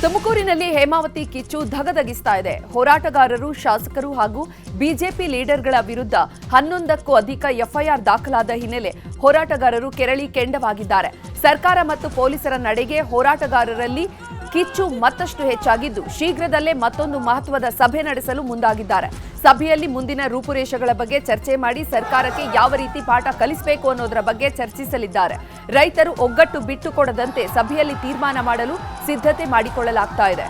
ತುಮಕೂರಿನಲ್ಲಿ ಹೇಮಾವತಿ ಕಿಚ್ಚು ಧಗಧಗಿಸ್ತಾ ಇದೆ. ಹೋರಾಟಗಾರರು, ಶಾಸಕರು ಹಾಗೂ ಬಿಜೆಪಿ ಲೀಡರ್ಗಳ ವಿರುದ್ಧ 11ಕ್ಕೂ ಅಧಿಕ ಎಫ್ಐಆರ್ ದಾಖಲಾದ ಹಿನ್ನೆಲೆ ಹೋರಾಟಗಾರರು ಕೆರಳಿ ಕೆಂಡವಾಗಿದ್ದಾರೆ. ಸರ್ಕಾರ ಮತ್ತು ಪೊಲೀಸರ ನಡೆಗೆ ಹೋರಾಟಗಾರರಲ್ಲಿ ಕಿಚ್ಚು ಮತ್ತಷ್ಟು ಹೆಚ್ಚಾಗಿದ್ದು, ಶೀಘ್ರದಲ್ಲೇ ಮತ್ತೊಂದು ಮಹತ್ವದ ಸಭೆ ನಡೆಸಲು ಮುಂದಾಗಿದ್ದಾರೆ. ಸಭೆಯಲ್ಲಿ ಮುಂದಿನ ರೂಪುರೇಷೆಗಳ ಬಗ್ಗೆ ಚರ್ಚೆ ಮಾಡಿ ಸರ್ಕಾರಕ್ಕೆ ಯಾವ ರೀತಿ ಪಾಠ ಕಲಿಸಬೇಕು ಅನ್ನೋದರ ಬಗ್ಗೆ ಚರ್ಚಿಸಲಿದ್ದಾರೆ. ರೈತರು ಒಗ್ಗಟ್ಟು ಬಿಟ್ಟುಕೊಡದಂತೆ ಸಭೆಯಲ್ಲಿ ತೀರ್ಮಾನ ಮಾಡಲು ಸಿದ್ಧತೆ ಮಾಡಿಕೊಳ್ಳಲಾಗ್ತಾ ಇದೆ.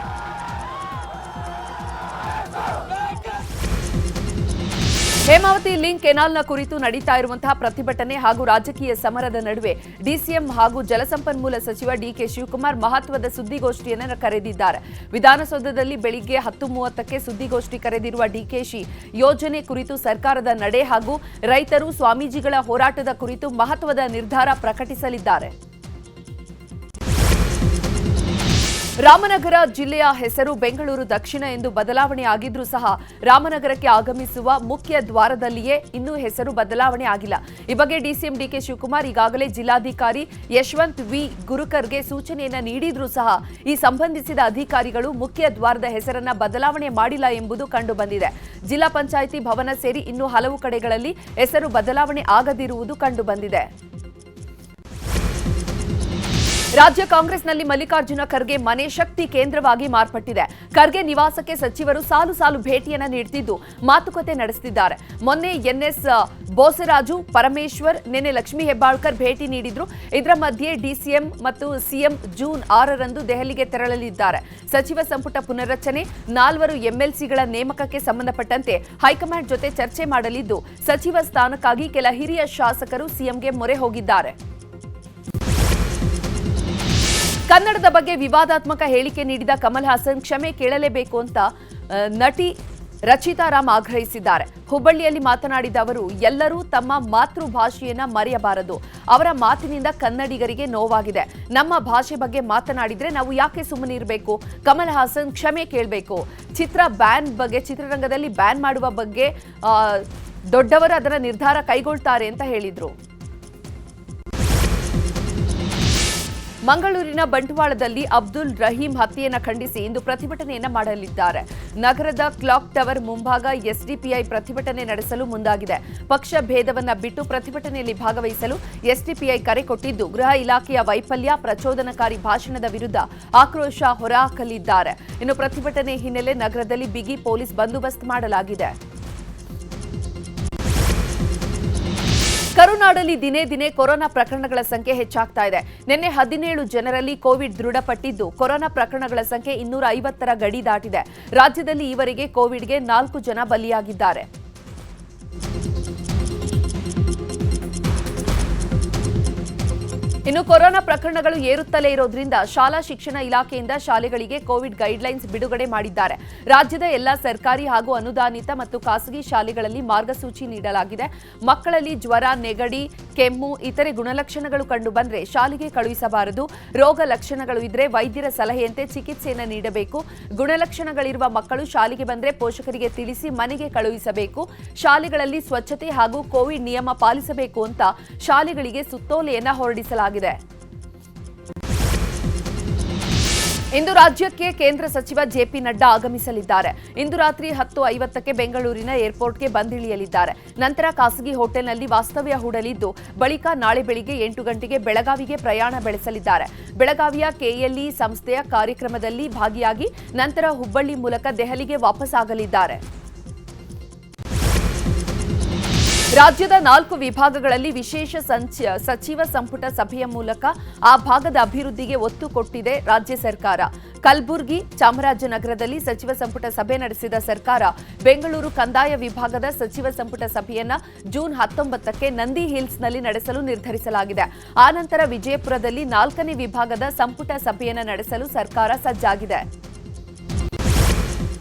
ಹೇಮಾವತಿ ಲಿಂಕ್ ಕೆನಾಲ್ನ ಕುರಿತು ನಡೀತಾ ಇರುವಂತಹ ಪ್ರತಿಭಟನೆ ಹಾಗೂ ರಾಜಕೀಯ ಸಮರದ ನಡುವೆ ಡಿಸಿಎಂ ಹಾಗೂ ಜಲಸಂಪನ್ಮೂಲ ಸಚಿವ ಡಿಕೆ ಶಿವಕುಮಾರ್ ಮಹತ್ವದ ಸುದ್ದಿಗೋಷ್ಠಿಯನ್ನು ಕರೆದಿದ್ದಾರೆ. ವಿಧಾನಸೌಧದಲ್ಲಿ ಬೆಳಿಗ್ಗೆ 10:30ಕ್ಕೆ ಸುದ್ದಿಗೋಷ್ಠಿ ಕರೆದಿರುವ ಡಿಕೆಶಿ ಯೋಜನೆ ಕುರಿತು ಸರ್ಕಾರದ ನಡೆ ಹಾಗೂ ರೈತರು, ಸ್ವಾಮೀಜಿಗಳ ಹೋರಾಟದ ಕುರಿತು ಮಹತ್ವದ ನಿರ್ಧಾರ ಪ್ರಕಟಿಸಲಿದ್ದಾರೆ. ರಾಮನಗರ ಜಿಲ್ಲೆಯ ಹೆಸರು ಬೆಂಗಳೂರು ದಕ್ಷಿಣ ಎಂದು ಬದಲಾವಣೆ ಆಗಿದ್ರೂ ಸಹ ರಾಮನಗರಕ್ಕೆ ಆಗಮಿಸುವ ಮುಖ್ಯ ದ್ವಾರದಲ್ಲಿಯೇ ಇನ್ನೂ ಹೆಸರು ಬದಲಾವಣೆ ಆಗಿಲ್ಲ. ಈ ಬಗ್ಗೆ ಡಿಸಿಎಂ ಡಿಕೆ ಶಿವಕುಮಾರ್ ಈಗಾಗಲೇ ಜಿಲ್ಲಾಧಿಕಾರಿ ಯಶವಂತ್ ವಿ ಗುರುಕರ್ಗೆ ಸೂಚನೆಯನ್ನ ನೀಡಿದ್ರೂ ಸಹ ಈ ಸಂಬಂಧಿಸಿದ ಅಧಿಕಾರಿಗಳು ಮುಖ್ಯ ದ್ವಾರದ ಹೆಸರನ್ನ ಬದಲಾವಣೆ ಮಾಡಿಲ್ಲ ಎಂಬುದು ಕಂಡುಬಂದಿದೆ. ಜಿಲ್ಲಾ ಪಂಚಾಯಿತಿ ಭವನ ಸೇರಿ ಇನ್ನೂ ಹಲವು ಕಡೆಗಳಲ್ಲಿ ಹೆಸರು ಬದಲಾವಣೆ ಆಗದಿರುವುದು ಕಂಡುಬಂದಿದೆ. ರಾಜ್ಯ ಕಾಂಗ್ರೆಸ್ನಲ್ಲಿ ಮಲ್ಲಿಕಾರ್ಜುನ ಖರ್ಗೆ ಮನೆ ಶಕ್ತಿ ಕೇಂದ್ರವಾಗಿ ಮಾರ್ಪಟ್ಟಿದೆ. ಖರ್ಗೆ ನಿವಾಸಕ್ಕೆ ಸಚಿವರು ಸಾಲು ಸಾಲು ಭೇಟಿಯನ್ನ ನೀಡುತ್ತಿದ್ದು ಮಾತುಕತೆ ನಡೆಸುತ್ತಿದ್ದಾರೆ. ಮೊನ್ನೆ ಎನ್ಎಸ್ ಬೋಸರಾಜು, ಪರಮೇಶ್ವರ್, ನಿನ್ನೆ ಲಕ್ಷ್ಮೀ ಹೆಬ್ಬಾಳ್ಕರ್ ಭೇಟಿ ನೀಡಿದ್ರು. ಇದರ ಮಧ್ಯೆ ಡಿಸಿಎಂ ಮತ್ತು ಸಿಎಂ ಜೂನ್ 6ರಂದು ದೆಹಲಿಗೆ ತೆರಳಲಿದ್ದಾರೆ. ಸಚಿವ ಸಂಪುಟ ಪುನರ್ರಚನೆ, 4 ಎಂಎಲ್ಸಿಗಳ ನೇಮಕಕ್ಕೆ ಸಂಬಂಧಪಟ್ಟಂತೆ ಹೈಕಮಾಂಡ್ ಜೊತೆ ಚರ್ಚೆ ಮಾಡಲಿದ್ದು, ಸಚಿವ ಸ್ಥಾನಕ್ಕಾಗಿ ಕೆಲ ಹಿರಿಯ ಶಾಸಕರು ಸಿಎಂಗೆ ಮೊರೆ ಹೋಗಿದ್ದಾರೆ. ಕನ್ನಡದ ಬಗ್ಗೆ ವಿವಾದಾತ್ಮಕ ಹೇಳಿಕೆ ನೀಡಿದ ಕಮಲ್ ಹಾಸನ್ ಕ್ಷಮೆ ಕೇಳಲೇಬೇಕು ಅಂತ ನಟಿ ರಚಿತಾ ರಾಮ್ ಆಗ್ರಹಿಸಿದ್ದಾರೆ. ಹುಬ್ಬಳ್ಳಿಯಲ್ಲಿ ಮಾತನಾಡಿದ ಅವರು, ಎಲ್ಲರೂ ತಮ್ಮ ಮಾತೃಭಾಷೆಯನ್ನ ಮರೆಯಬಾರದು. ಅವರ ಮಾತಿನಿಂದ ಕನ್ನಡಿಗರಿಗೆ ನೋವಾಗಿದೆ. ನಮ್ಮ ಭಾಷೆ ಬಗ್ಗೆ ಮಾತನಾಡಿದ್ರೆ ನಾವು ಯಾಕೆ ಸುಮ್ಮನೆ ಇರಬೇಕು? ಕಮಲ್ ಹಾಸನ್ ಕ್ಷಮೆ ಕೇಳಬೇಕು. ಚಿತ್ರರಂಗದಲ್ಲಿ ಬ್ಯಾನ್ ಮಾಡುವ ಬಗ್ಗೆ ದೊಡ್ಡವರು ಅದರ ನಿರ್ಧಾರ ಕೈಗೊಳ್ತಾರೆ ಅಂತ ಹೇಳಿದ್ರು. ಮಂಗಳೂರಿನ ಬಂಟ್ವಾಳದಲ್ಲಿ ಅಬ್ದುಲ್ ರಹೀಂ ಹತ್ಯೆಯನ್ನು ಖಂಡಿಸಿ ಇಂದು ಪ್ರತಿಭಟನೆಯನ್ನ ಮಾಡಲಿದ್ದಾರೆ. ನಗರದ ಕ್ಲಾಕ್ ಟವರ್ ಮುಂಭಾಗ ಎಸ್ಡಿಪಿಐ ಪ್ರತಿಭಟನೆ ನಡೆಸಲು ಮುಂದಾಗಿದೆ. ಪಕ್ಷ ಭೇದವನ್ನ ಬಿಟ್ಟು ಪ್ರತಿಭಟನೆಯಲ್ಲಿ ಭಾಗವಹಿಸಲು ಎಸ್ಡಿಪಿಐ ಕರೆ ಕೊಟ್ಟಿದ್ದು, ಗೃಹ ಇಲಾಖೆಯ ವೈಫಲ್ಯ, ಪ್ರಚೋದನಕಾರಿ ಭಾಷಣದ ವಿರುದ್ಧ ಆಕ್ರೋಶ ಹೊರಹಾಕಲಿದ್ದಾರೆ. ಇನ್ನು ಪ್ರತಿಭಟನೆ ಹಿನ್ನೆಲೆ ನಗರದಲ್ಲಿ ಬಿಗಿ ಪೊಲೀಸ್ ಬಂದೋಬಸ್ತ್ ಮಾಡಲಾಗಿದೆ. ಕರುನಾಡಲ್ಲಿ ದಿನೇ ದಿನೇ ಕೊರೋನಾ ಪ್ರಕರಣಗಳ ಸಂಖ್ಯೆ ಹೆಚ್ಚಾಗ್ತಾ ಇದೆ. ನಿನ್ನೆ 17 ಜನರಲ್ಲಿ ಕೋವಿಡ್ ದೃಢಪಟ್ಟಿದ್ದು, ಕೊರೋನಾ ಪ್ರಕರಣಗಳ ಸಂಖ್ಯೆ 250ರ ಗಡಿ ದಾಟಿದೆ. ರಾಜ್ಯದಲ್ಲಿ ಈವರೆಗೆ ಕೋವಿಡ್ಗೆ 4 ಜನ ಬಲಿಯಾಗಿದ್ದಾರೆ. ಇನ್ನು ಕೊರೋನಾ ಪ್ರಕರಣಗಳು ಏರುತ್ತಲೇ ಇರೋದ್ರಿಂದ ಶಾಲಾ ಶಿಕ್ಷಣ ಇಲಾಖೆಯಿಂದ ಶಾಲೆಗಳಿಗೆ ಕೋವಿಡ್ ಗೈಡ್ಲೈನ್ಸ್ ಬಿಡುಗಡೆ ಮಾಡಿದ್ದಾರೆ. ರಾಜ್ಯದ ಎಲ್ಲಾ ಸರ್ಕಾರಿ ಹಾಗೂ ಅನುದಾನಿತ ಮತ್ತು ಖಾಸಗಿ ಶಾಲೆಗಳಲ್ಲಿ ಮಾರ್ಗಸೂಚಿ ನೀಡಲಾಗಿದೆ. ಮಕ್ಕಳಲ್ಲಿ ಜ್ವರ, ನೆಗಡಿ, ಕೆಮ್ಮು, ಇತರೆ ಗುಣಲಕ್ಷಣಗಳು ಕಂಡುಬಂದರೆ ಶಾಲೆಗೆ ಕಳುಹಿಸಬಾರದು. ರೋಗ ಲಕ್ಷಣಗಳು ಇದ್ರೆ ವೈದ್ಯರ ಸಲಹೆಯಂತೆ ಚಿಕಿತ್ಸೆಯನ್ನು ನೀಡಬೇಕು. ಗುಣಲಕ್ಷಣಗಳಿರುವ ಮಕ್ಕಳು ಶಾಲೆಗೆ ಬಂದರೆ ಪೋಷಕರಿಗೆ ತಿಳಿಸಿ ಮನೆಗೆ ಕಳುಹಿಸಬೇಕು. ಶಾಲೆಗಳಲ್ಲಿ ಸ್ವಚ್ಛತೆ ಹಾಗೂ ಕೋವಿಡ್ ನಿಯಮ ಪಾಲಿಸಬೇಕು ಅಂತ ಶಾಲೆಗಳಿಗೆ ಸುತ್ತೋಲೆಯನ್ನ ಹೊರಡಿಸಲಾಗಿದೆ. ಇಂದು ರಾಜ್ಯಕ್ಕೆ ಕೇಂದ್ರ ಸಚಿವ ಜೆಪಿ ನಡ್ಡಾ ಆಗಮಿಸಲಿದ್ದಾರೆ. ಇಂದು ರಾತ್ರಿ 10:50ಕ್ಕೆ ಬೆಂಗಳೂರಿನ ಏರ್ಪೋರ್ಟ್ಗೆ ಬಂದಿಳಿಯಲಿದ್ದಾರೆ. ನಂತರ ಖಾಸಗಿ ಹೋಟೆಲ್ನಲ್ಲಿ ವಾಸ್ತವ್ಯ ಹೂಡಲಿದ್ದು, ಬಳಿಕ ನಾಳೆ ಬೆಳಿಗ್ಗೆ 8 ಗಂಟೆಗೆ ಬೆಳಗಾವಿಗೆ ಪ್ರಯಾಣ ಬೆಳೆಸಲಿದ್ದಾರೆ. ಬೆಳಗಾವಿಯ ಕೆಎಲ್ಇ ಸಂಸ್ಥೆಯ ಕಾರ್ಯಕ್ರಮದಲ್ಲಿ ಭಾಗಿಯಾಗಿ ನಂತರ ಹುಬ್ಬಳ್ಳಿ ಮೂಲಕ ದೆಹಲಿಗೆ ವಾಪಸ್ಸಾಗಲಿದ್ದಾರೆ. ರಾಜ್ಯದ 4 ವಿಭಾಗಗಳಲ್ಲಿ ವಿಶೇಷ ಸಚಿವ ಸಂಪುಟ ಸಭೆಯ ಮೂಲಕ ಆ ಭಾಗದ ಅಭಿವೃದ್ಧಿಗೆ ಒತ್ತು ಕೊಟ್ಟಿದೆ ರಾಜ್ಯ ಸರ್ಕಾರ. ಕಲಬುರಗಿ, ಚಾಮರಾಜನಗರದಲ್ಲಿ ಸಚಿವ ಸಂಪುಟ ಸಭೆ ನಡೆಸಿದ ಸರ್ಕಾರ ಬೆಂಗಳೂರು ಕಂದಾಯ ವಿಭಾಗದ ಸಚಿವ ಸಂಪುಟ ಸಭೆಯನ್ನ ಜೂನ್ 19ಕ್ಕೆ ನಂದಿ ಹಿಲ್ಸ್ನಲ್ಲಿ ನಡೆಸಲು ನಿರ್ಧರಿಸಲಾಗಿದೆ. ಆನಂತರ ವಿಜಯಪುರದಲ್ಲಿ 4ನೇ ವಿಭಾಗದ ಸಂಪುಟ ಸಭೆಯನ್ನ ನಡೆಸಲು ಸರ್ಕಾರ ಸಜ್ಜಾಗಿದೆ.